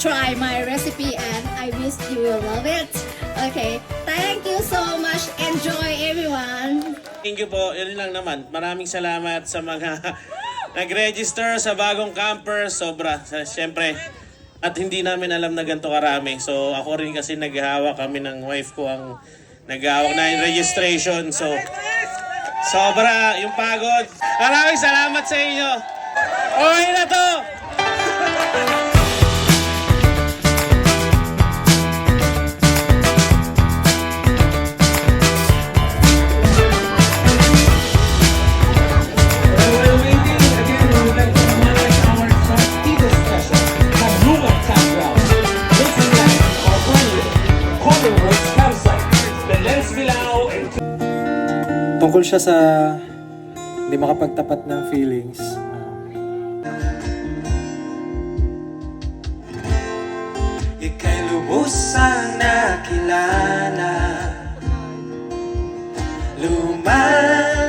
try my recipe and I wish you will love it. Okay, thank you so much. Enjoy everyone. Thank you po. Yun lang naman. Maraming salamat sa mga nag-register sa bagong camper. Sobra. Siyempre. At hindi namin alam na ganito karami. So ako rin kasi naghahawak kami ng wife ko ang naghahawak na yung registration. So sobra yung pagod. Maraming salamat sa inyo. Okay na to! Tungkol siya sa hindi makapagtapat ng feelings. Ika'y lubusang nakilala, lumang